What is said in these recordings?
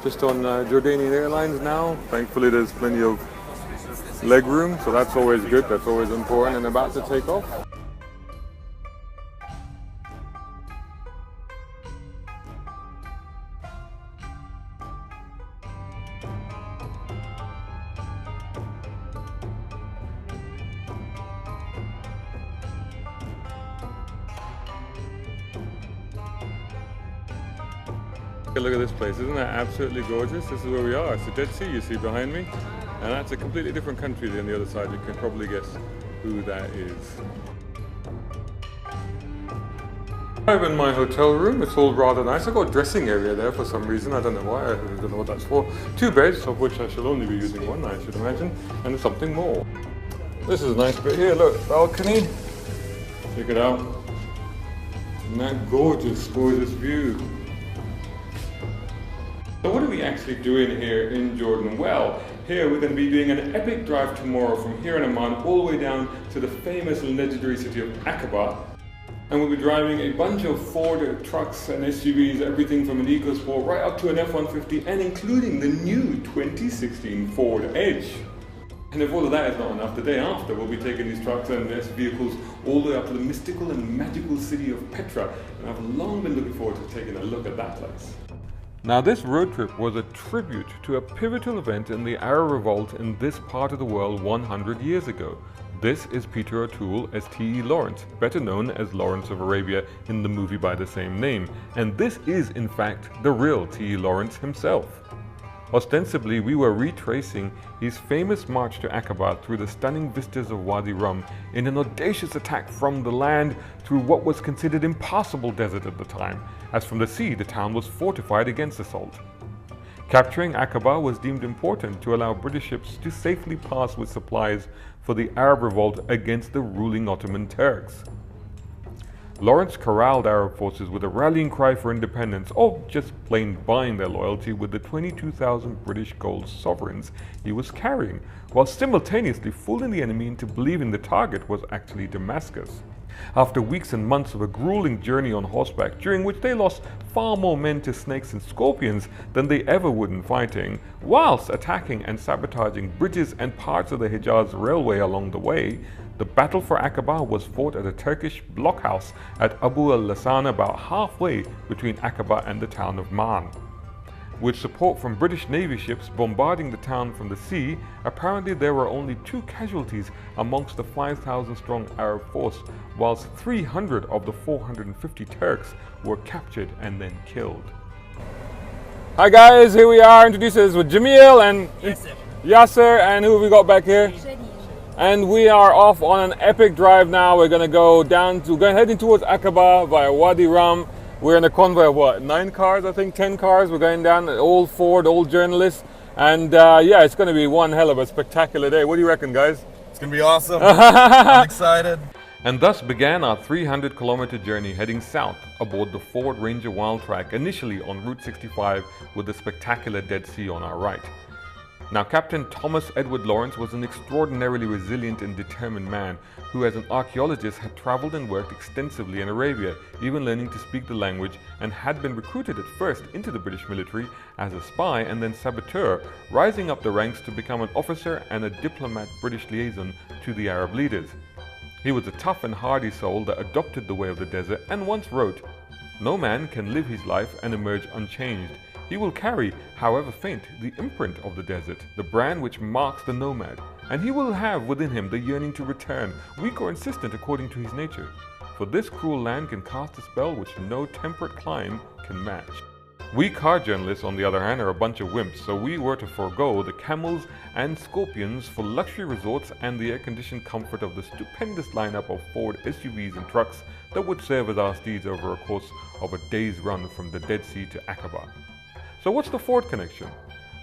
Just on Jordanian Airlines now. Thankfully there's plenty of leg room, so that's always good, that's always important, and about to take off. Look at this place, isn't that absolutely gorgeous? This is where we are. It's the Dead Sea you see behind me, and that's a completely different country than the other side. You can probably guess who that is. I'm in my hotel room. It's all rather nice. I've got a dressing area there for some reason. I don't know why. I don't know what that's for. 2 beds, of which I shall only be using 1, I should imagine, and something more. This is a nice bit here. Look, balcony. Check it out. Isn't that gorgeous, gorgeous view? So what are we actually doing here in Jordan? Well, here we're going to be doing an epic drive tomorrow from here in Amman all the way down to the famous and legendary city of Aqaba. And we'll be driving a bunch of Ford trucks and SUVs, everything from an EcoSport right up to an F-150 and including the new 2016 Ford Edge. And if all of that is not enough, the day after we'll be taking these trucks and vehicles all the way up to the mystical and magical city of Petra. And I've long been looking forward to taking a look at that place. Now this road trip was a tribute to a pivotal event in the Arab revolt in this part of the world 100 years ago. This is Peter O'Toole as T.E. Lawrence, better known as Lawrence of Arabia in the movie by the same name. And this is in fact the real T.E. Lawrence himself. Ostensibly, we were retracing his famous march to Aqaba through the stunning vistas of Wadi Rum in an audacious attack from the land through what was considered impassable desert at the time, as from the sea the town was fortified against assault. Capturing Aqaba was deemed important to allow British ships to safely pass with supplies for the Arab revolt against the ruling Ottoman Turks. Lawrence corralled Arab forces with a rallying cry for independence, or just plain buying their loyalty with the 22,000 British gold sovereigns he was carrying, while simultaneously fooling the enemy into believing the target was actually Damascus. After weeks and months of a grueling journey on horseback, during which they lost far more men to snakes and scorpions than they ever would in fighting, whilst attacking and sabotaging bridges and parts of the Hijaz railway along the way, the battle for Aqaba was fought at a Turkish blockhouse at Abu al-Lasan, about halfway between Aqaba and the town of Man. With support from British Navy ships bombarding the town from the sea, apparently there were only 2 casualties amongst the 5,000 strong Arab force, whilst 300 of the 450 Turks were captured and then killed. Hi guys, here we are, introduced with Jamil and Yasser, and who have we got back here? And we are off on an epic drive now. We're going to go heading towards Aqaba via Wadi Rum. We're in a convoy of what, 9 cars, I think, 10 cars. We're going down, old Ford, old journalists. And yeah, it's going to be one hell of a spectacular day. What do you reckon, guys? It's going to be awesome. I'm excited. And thus began our 300-kilometer journey heading south aboard the Ford Ranger Wildtrak, initially on Route 65 with the spectacular Dead Sea on our right. Now, Captain Thomas Edward Lawrence was an extraordinarily resilient and determined man who, as an archaeologist, had traveled and worked extensively in Arabia, even learning to speak the language, and had been recruited at first into the British military as a spy and then saboteur, rising up the ranks to become an officer and a diplomat British liaison to the Arab leaders. He was a tough and hardy soul that adopted the way of the desert and once wrote, "No man can live his life and emerge unchanged. He will carry, however faint, the imprint of the desert, the brand which marks the nomad, and he will have within him the yearning to return, weak or insistent according to his nature. For this cruel land can cast a spell which no temperate clime can match." We car journalists, on the other hand, are a bunch of wimps, so we were to forego the camels and scorpions for luxury resorts and the air-conditioned comfort of the stupendous lineup of Ford SUVs and trucks that would serve as our steeds over a course of a day's run from the Dead Sea to Aqaba. So what's the Ford connection?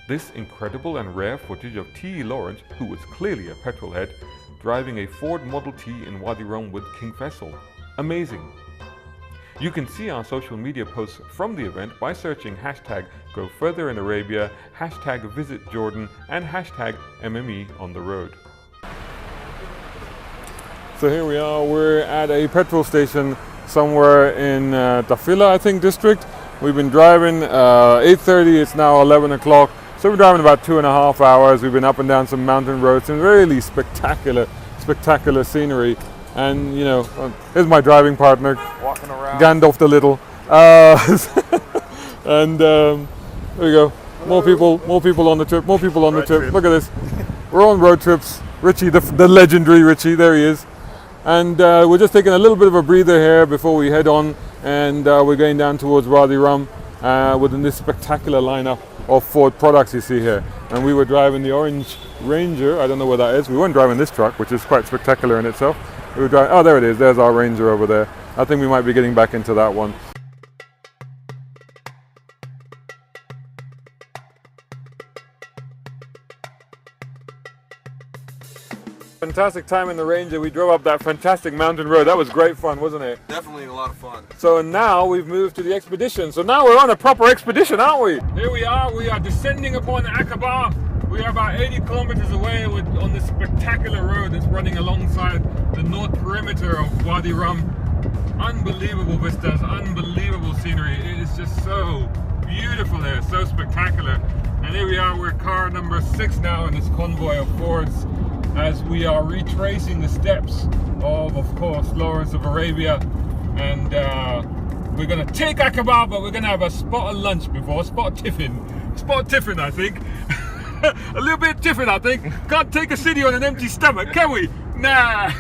This incredible and rare footage of T.E. Lawrence, who was clearly a petrolhead, driving a Ford Model T in Wadi Rum with King Faisal. Amazing. You can see our social media posts from the event by searching hashtag #GoFurtherInArabia, hashtag #VisitJordan, and hashtag MME on the road. So here we are, we're at a petrol station somewhere in Tafila, I think, district. We've been driving 8:30. It's now 11 o'clock. So we're driving about 2.5 hours. We've been up and down some mountain roads, some really spectacular scenery. And you know, here's my driving partner, Walking around. Gandalf the Little. And there we go. More people on the trip. More people on the trip. Look at this. We're on road trips. Richie, the legendary Richie, there he is. And we're just taking a little bit of a breather here before we head on. And we're going down towards Wadi Rum within this spectacular lineup of Ford products you see here. And we were driving the orange Ranger. I don't know what that is. We weren't driving this truck, which is quite spectacular in itself. We were driving, oh, there it is. There's our Ranger over there. I think we might be getting back into that one. Fantastic time in the Ranger. We drove up that fantastic mountain road. That was great fun, wasn't it? Definitely a lot of fun. So now we've moved to the expedition. So now we're on a proper expedition, aren't we? Here we are descending upon Aqaba. We are about 80 kilometers away on this spectacular road that's running alongside the north perimeter of Wadi Rum. Unbelievable vistas, unbelievable scenery. It is just so beautiful here, so spectacular. And here we are, we're car number 6 now in this convoy of Fords, as we are retracing the steps of course, Lawrence of Arabia. And we're going to take Aqaba, but we're going to have a spot of lunch before, spot of tiffin, I think. A little bit tiffin, I think. Can't take a city on an empty stomach, can we? Nah.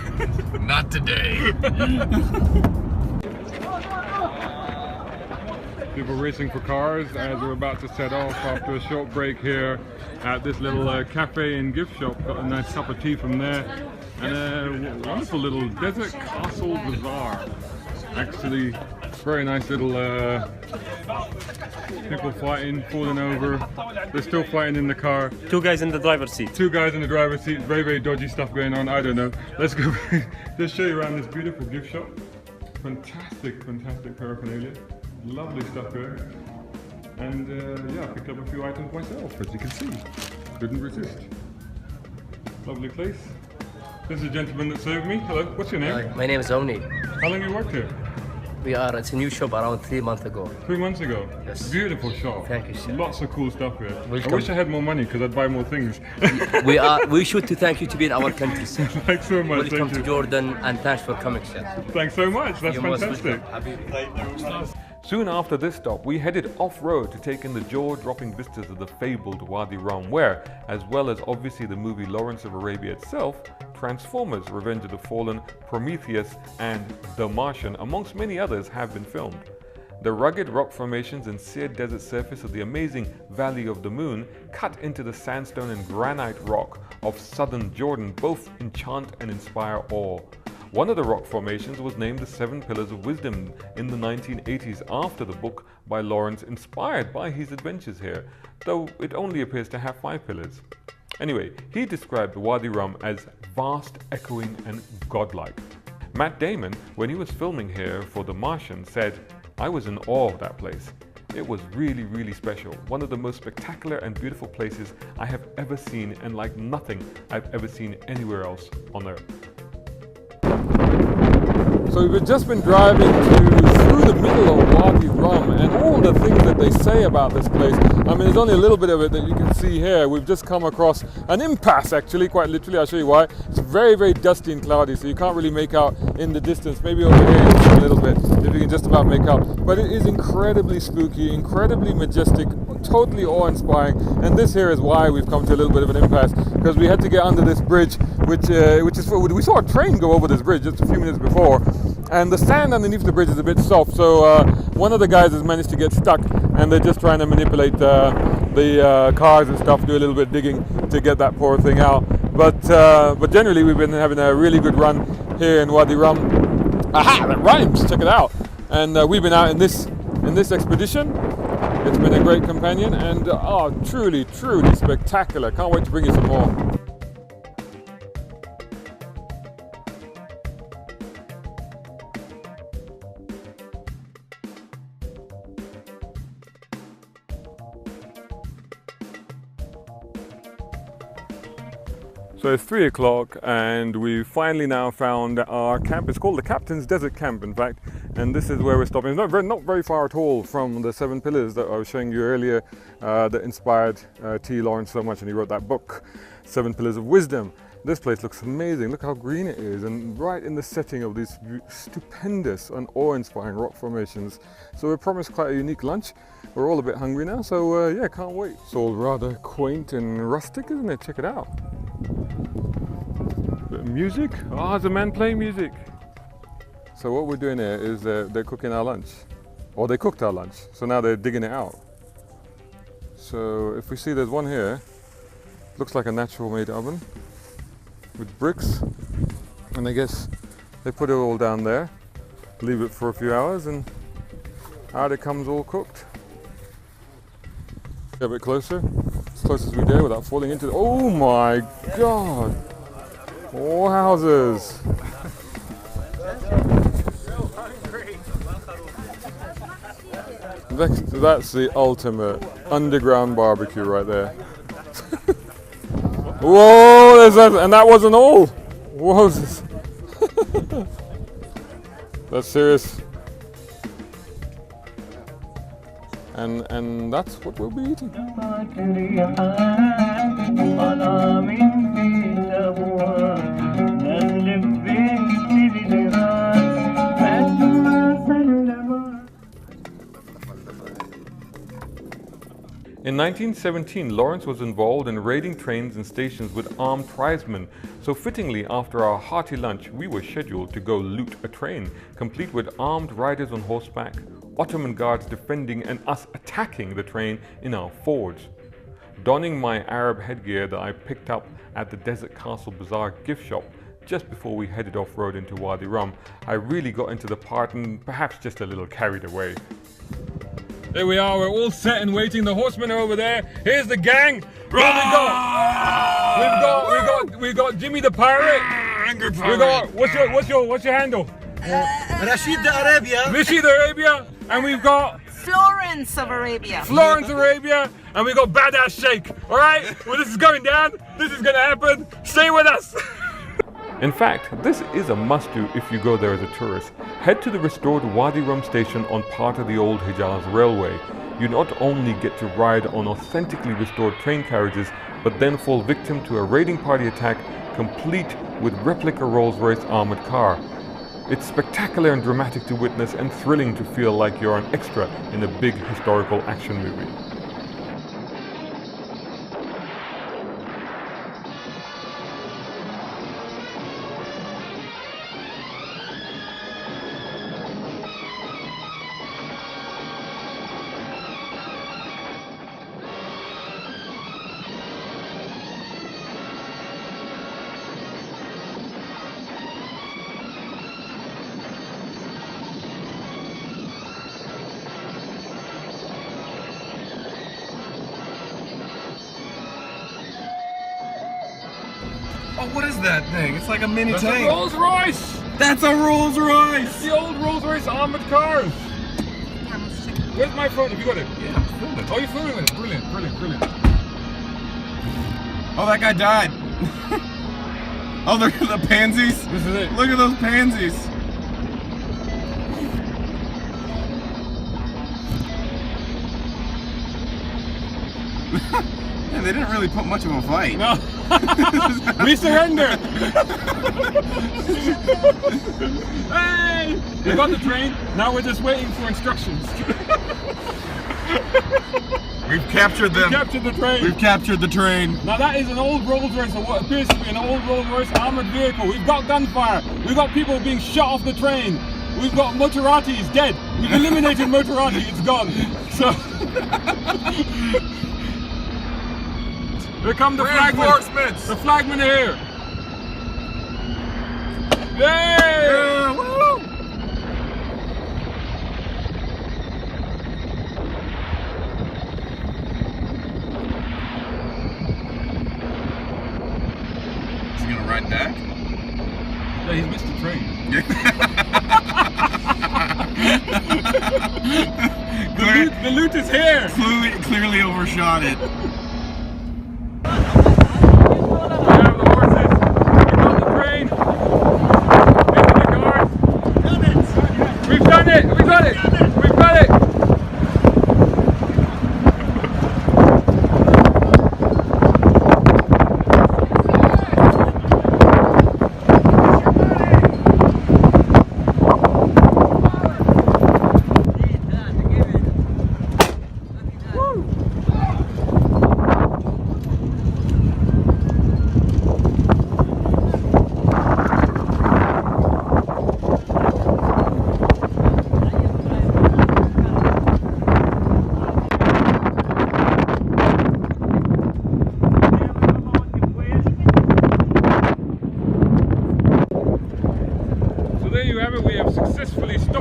Not today. People racing for cars as we're about to set off after a short break here at this little cafe and gift shop. Got a nice cup of tea from there, and a wonderful little desert castle bazaar. Actually, very nice little people fighting, falling over. They're still fighting in the car. 2 guys in the driver's seat. 2 guys in the driver's seat. Very dodgy stuff going on. I don't know. Let's go. Just show you around this beautiful gift shop. Fantastic paraphernalia. Lovely stuff there. And yeah, I picked up a few items myself, as you can see. Couldn't resist. Lovely place. This is a gentleman that served me. Hello, what's your name? My name is Oni. How long have you worked here? It's a new shop around 3 months ago. 3 months ago? Yes. Beautiful shop. Thank you, sir. Lots of cool stuff here. Welcome. I wish I had more money because I'd buy more things. We should to thank you to be in our country, sir. Thanks so much. Welcome Thank to you. Jordan, and thanks for coming, sir. Thanks so much. That's You're most fantastic. welcome. Soon after this stop, we headed off-road to take in the jaw-dropping vistas of the fabled Wadi Rum, where, as well as obviously the movie Lawrence of Arabia itself, Transformers, Revenge of the Fallen, Prometheus, and The Martian, amongst many others, have been filmed. The rugged rock formations and seared desert surface of the amazing Valley of the Moon, cut into the sandstone and granite rock of southern Jordan, both enchant and inspire awe. One of the rock formations was named the 7 Pillars of Wisdom in the 1980s after the book by Lawrence, inspired by his adventures here, though it only appears to have 5 pillars. Anyway, he described Wadi Rum as vast, echoing, and godlike. Matt Damon, when he was filming here for The Martian, said, "I was in awe of that place. It was really special. One of the most spectacular and beautiful places I have ever seen, and like nothing I've ever seen anywhere else on Earth." So we've just been driving through the middle of Wadi Rum, and all the things that they say about this place. I mean, there's only a little bit of it that you can see here. We've just come across an impasse, actually, quite literally. I'll show you why. It's very dusty and cloudy, so you can't really make out in the distance. Maybe over here you'll see a little bit, if you can just about make out. But it is incredibly spooky, incredibly majestic, totally awe-inspiring. And this here is why we've come to a little bit of an impasse, because we had to get under this bridge, which is we saw a train go over this bridge just a few minutes before, and the sand underneath the bridge is a bit soft, so one of the guys has managed to get stuck, and they're just trying to manipulate the cars and stuff, do a little bit of digging to get that poor thing out. But generally we've been having a really good run here in Wadi Rum. Aha, that rhymes, check it out. And we've been out in this expedition. It's been a great companion, and truly spectacular. Can't wait to bring you some more. So it's 3 o'clock and we finally now found our camp. It's called the Captain's Desert Camp, in fact, And this is where we're stopping. It's not very far at all from the 7 pillars that I was showing you earlier that inspired T. Lawrence so much, and he wrote that book, 7 Pillars of Wisdom. This place looks amazing. Look how green it is, and right in the setting of these stupendous and awe-inspiring rock formations. So we're promised quite a unique lunch. We're all a bit hungry now, so yeah, can't wait. It's all rather quaint and rustic, isn't it? Check it out. Bit of music. Oh, there's a man playing music. So what we're doing here is they're cooking our lunch, or they cooked our lunch. So now they're digging it out. So if we see there's one here, looks like a natural made oven with bricks, and I guess they put it all down there, leave it for a few hours, and out it comes all cooked. Get a bit closer, as close as we dare without falling into it. Oh my God! Wowzers! That's the ultimate underground barbecue right there. Whoa, there's that, and that wasn't all. Whoa, that's serious. And that's what we'll be eating. In 1917, Lawrence was involved in raiding trains and stations with armed tribesmen, so fittingly after our hearty lunch we were scheduled to go loot a train, complete with armed riders on horseback, Ottoman guards defending and us attacking the train in our Fords. Donning my Arab headgear that I picked up at the Desert Castle Bazaar gift shop just before we headed off-road into Wadi Rum, I really got into the part and perhaps just a little carried away. There we are, we're all set and waiting. The horsemen are over there. Here's the gang. What we've got Jimmy the pirate. Angry pirate. We got what's your handle? Rashid Arabia. Rashid Arabia, and we've got Florence of Arabia. Florence Arabia, and we got Badass Sheikh. All right, well this is going down. This is gonna happen. Stay with us. In fact, this is a must-do if you go there as a tourist. Head to the restored Wadi Rum station on part of the old Hijaz Railway. You not only get to ride on authentically restored train carriages, but then fall victim to a raiding party attack complete with replica Rolls-Royce armoured car. It's spectacular and dramatic to witness, and thrilling to feel like you're an extra in a big historical action movie. Oh, what is that thing? It's like a mini That's tank. a Rolls Royce! That's a Rolls Royce! The old Rolls Royce armoured cars! Where's my phone? Have you got it? Yeah, I'm filming. Oh, you're filming it? Brilliant, brilliant, brilliant. Oh, that guy died. Oh, look at the pansies. This is it. Look at those pansies. Yeah, they didn't really put much of a fight. No. We surrender! Hey! We got the train, now we're just waiting for instructions. We've captured them. We captured the train. We've captured the train. Now that is an old Rolls Royce, or what appears to be an old Rolls Royce armoured vehicle. We've got gunfire. We've got people being shot off the train. We've got Motorati's dead. We've eliminated Motorati, it's gone. So here come the flagmen. Reinforcements. The flagmen are here. Yay! Yeah, woo! Is he gonna ride back? Yeah, he's missed the train. The loot is here. Clearly overshot it. We've done it!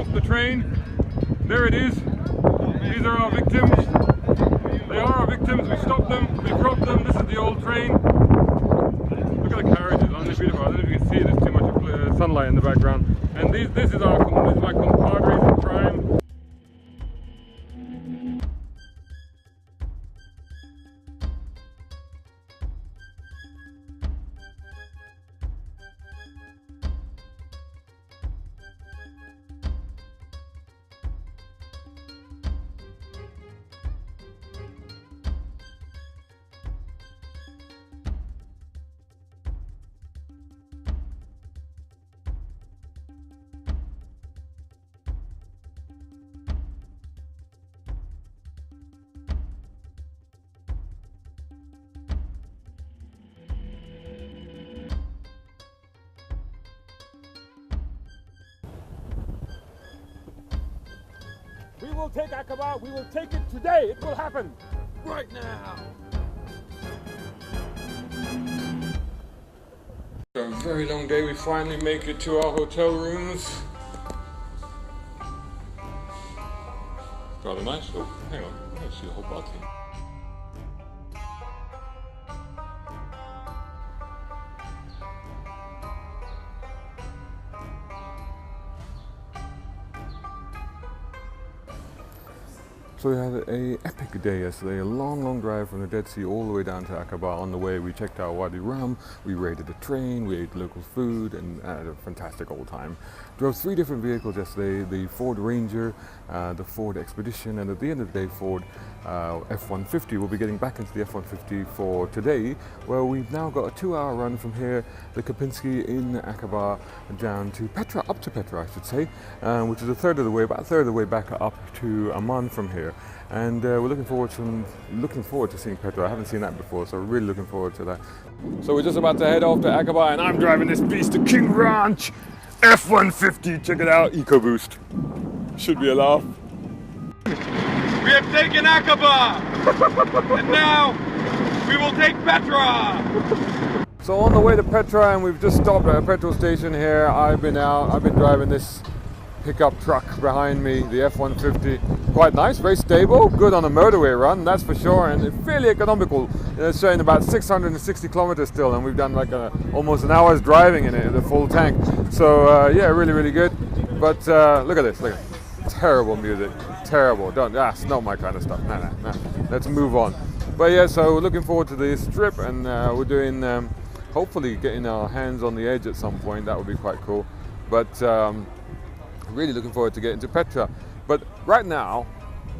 off the train. There it is. These are our victims. They are our victims. We stopped them, we dropped them. This is the old train. Look at the carriages, aren't they beautiful? I don't know if you can see, there's too much sunlight in the background. And this is my compadres in crime. We will take Aqaba, we will take it today, it will happen, right now. A very long day, we finally make it to our hotel rooms. Rather nice. Oh, hang on, I don't see the whole balcony. So we had an epic day yesterday, a long drive from the Dead Sea all the way down to Aqaba. On the way we checked out Wadi Rum, we raided the train, we ate local food and had a fantastic old time. Drove 3 different vehicles yesterday, the Ford Ranger, the Ford Expedition, and at the end of the day Ford F-150. We'll be getting back into the F-150 for today, where we've now got a 2-hour run from here, the Kapinski in Aqaba, down to Petra, up to Petra I should say, which is about a third of the way back up to Amman from here. And we're looking forward to seeing Petra. I haven't seen that before, so we're really looking forward to that. So we're just about to head off to Aqaba, and I'm driving this beast, the King Ranch F-150. Check it out, EcoBoost. Should be a laugh. We have taken Aqaba, and now we will take Petra. So on the way to Petra, and we've just stopped at a petrol station here. I've been driving this pickup truck behind me, the F-150. Quite nice, very stable, good on a motorway run, that's for sure, and fairly economical. It's showing about 660 kilometers still, and we've done like almost an hour's driving in it, the full tank. So yeah, really good. But look at this, terrible music, terrible. That's not my kind of stuff. No. Let's move on. But yeah, so we're looking forward to this trip, and we're doing hopefully getting our hands on the edge at some point. That would be quite cool. But really looking forward to getting to Petra. But right now,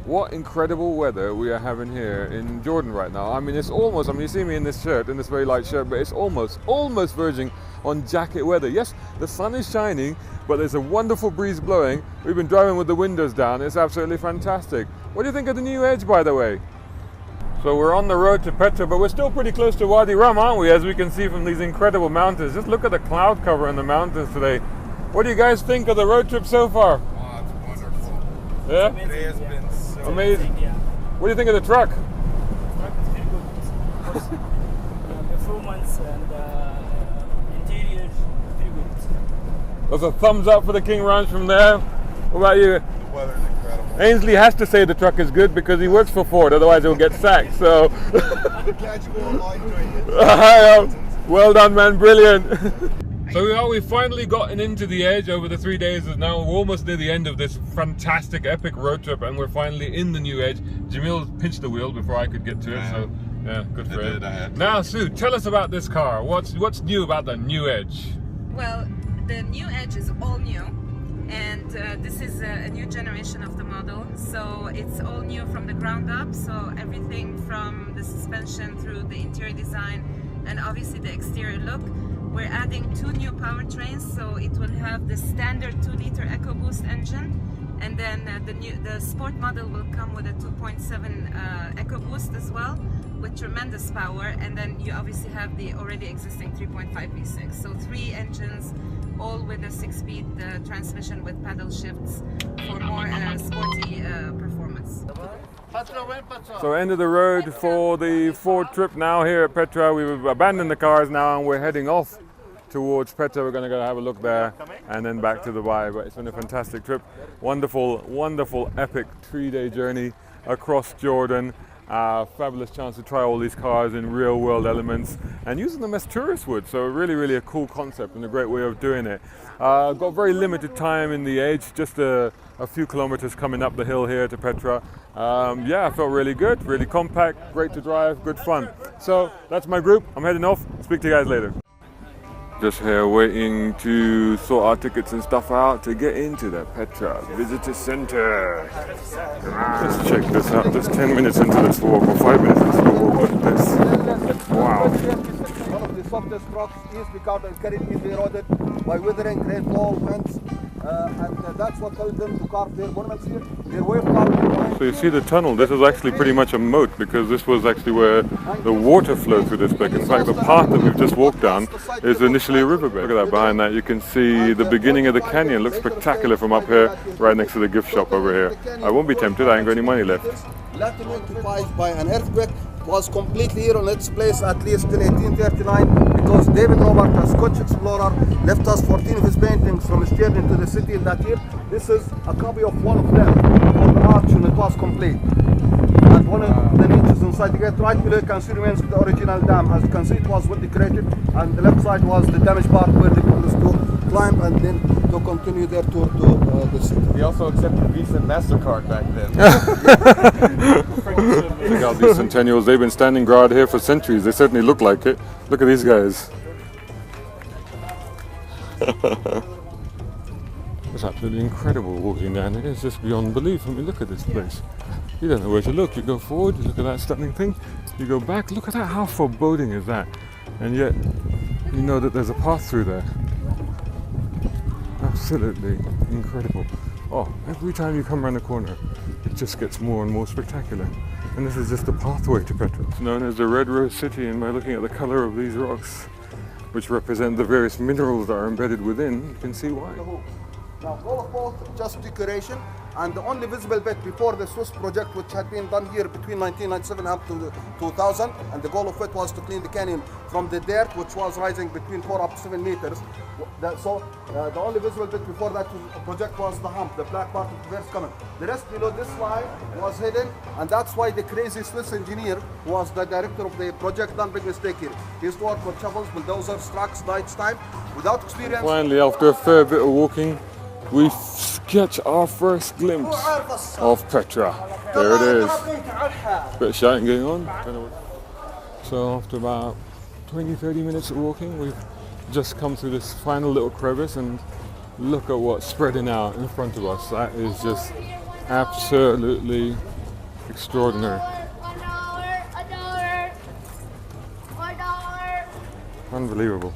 what incredible weather we are having here in Jordan right now. I mean, it's almost, you see me in this shirt, in this very light shirt, but it's almost verging on jacket weather. Yes, the sun is shining, but there's a wonderful breeze blowing. We've been driving with the windows down. It's absolutely fantastic. What do you think of the new edge, by the way? So we're on the road to Petra, but we're still pretty close to Wadi Rum, aren't we? As we can see from these incredible mountains. Just look at the cloud cover in the mountains today. What do you guys think of the road trip so far? Oh, it's wonderful. Yeah? Today has been so amazing. Yeah. What do you think of the truck? The truck is very good. Of course, performance and interior, very good. There's a thumbs up for the King Ranch from there. What about you? The weather's incredible. Ainsley has to say the truck is good because he works for Ford, otherwise he'll get sacked. So, Casual line doing it. well done, man, brilliant. So we've finally gotten into the edge over the 3 days. Now we're almost near the end of this fantastic, epic road trip, and we're finally in the new edge. Jamil pinched the wheel before I could get to it, so yeah, good for him. Now, Sue, tell us about this car. What's new about the new edge? Well, the new Edge is all new, and this is a new generation of the model. So it's all new from the ground up. So everything from the suspension through the interior design and obviously the exterior look. We're adding 2 new powertrains, so it will have the standard 2-liter EcoBoost engine, and then the sport model will come with a 2.7 EcoBoost as well, with tremendous power, and then you obviously have the already existing 3.5 V6. So 3 engines, all with a 6-speed transmission with paddle shifts for more sporty performance. So end of the road for the Ford trip now here at Petra. We've abandoned the cars now and we're heading off towards Petra. We're going to go have a look there and then back to Dubai. But it's been a fantastic trip. Wonderful, wonderful, epic 3-day journey across Jordan. Fabulous chance to try all these cars in real world elements and using them as tourists would. So really, really a cool concept and a great way of doing it. Got very limited time in the Edge, just a few kilometers coming up the hill here to Petra. Yeah, I felt really good, really compact, great to drive, good fun. So that's my group. I'm heading off. Speak to you guys later. Just here waiting to sort our tickets and stuff out to get into the Petra Visitor Center. Let's check this out. Just 10 minutes into this walk, or 5 minutes into the walk. Look at this. Wow. One of the softest rocks is because it's carried easily eroded by weathering, rainfall, winds, and that's what helped them to carve their monuments here. Their way of carving. So you see the tunnel, this is actually pretty much a moat because this was actually where the water flowed through this bit. In fact, the path that we've just walked down is initially a riverbed. Look at that, behind that you can see the beginning of the canyon. Looks spectacular from up here, right next to the gift shop over here. I won't be tempted, I ain't got any money left. Latin occupied by an earthquake, was completely here on its place at least in 1839 because David Robert, a Scotch explorer, left us 14 of his paintings from his journey to the city in that year. This is a copy of one of them on the arch when it was complete. And one of the niches inside the gate right below you can see remains of the original dam. As you can see, it was well decorated, and the left side was the damaged part where the people used to climb and then to continue their tour to the city. He also accepted Visa and MasterCard back then. Check out these centennials. They've been standing guard here for centuries. They certainly look like it. Look at these guys. It's absolutely incredible walking down here. It's just beyond belief. I mean, look at this place. You don't know where to look. You go forward, you look at that stunning thing. You go back, look at that. How foreboding is that? And yet, you know that there's a path through there. Absolutely incredible. Oh, every time you come around the corner, it just gets more and more spectacular. And this is just the pathway to Petra. It's known as the Red Rose City, and by looking at the color of these rocks, which represent the various minerals that are embedded within, you can see why. Now, all of both just decoration, and the only visible bit before the Swiss project, which had been done here between 1997 up to 2000, and the goal of it was to clean the canyon from the dirt, which was rising between 4 up to 7 meters. So the only visible bit before that project was the hump, the black part of the first coming. The rest below this line was hidden, and that's why the crazy Swiss engineer, who was the director of the project, done big mistake here. He used to work with shovels, bulldozers, trucks, nights time, without experience. Finally, after a fair bit of walking, we sketch our first glimpse of Petra. There it is. Bit of shouting going on. So after about 20-30 minutes of walking, we've just come through this final little crevice, and look at what's spreading out in front of us. That is just absolutely extraordinary. Unbelievable.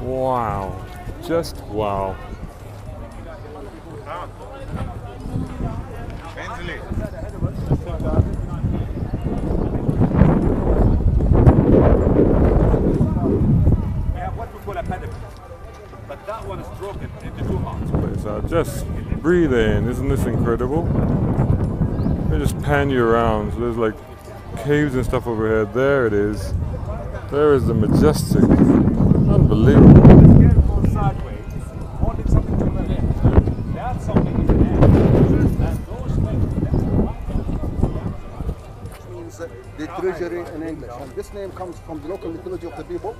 Wow. Just wow. But that one is broken into 2 halves. So just breathe in, isn't this incredible? They just pan you around. So there's like caves and stuff over here. There it is. There is the majestic. Unbelievable. Sideways, holding something to the left. That's something in the air. And those means the treasury in English, and this name comes from the local mythology of the people.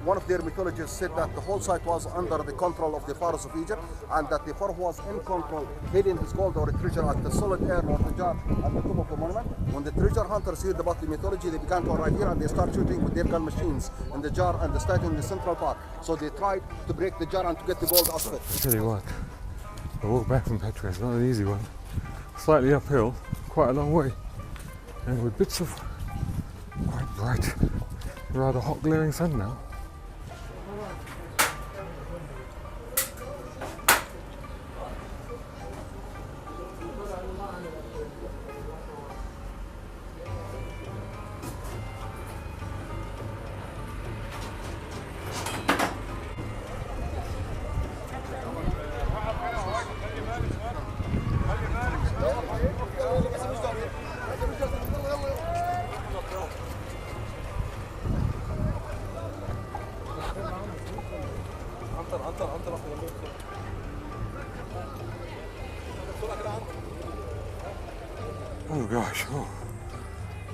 One of their mythologies said that the whole site was under the control of the pharaohs of Egypt, and that the pharaoh was in control, hiding his gold or treasure at the solid air or the jar at the top of the monument. When the treasure hunters heard about the mythology, they began to arrive here and they start shooting with their gun machines in the jar and the statue in the central part. So they tried to break the jar and to get the gold out of it. I tell you what, the walk back from Petra is not an easy one. Slightly uphill, quite a long way, and with bits of quite bright, rather hot glaring sun now. Oh gosh, oh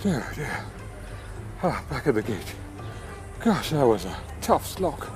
dear, dear. Ah, back at the gate. Gosh, that was a tough slog.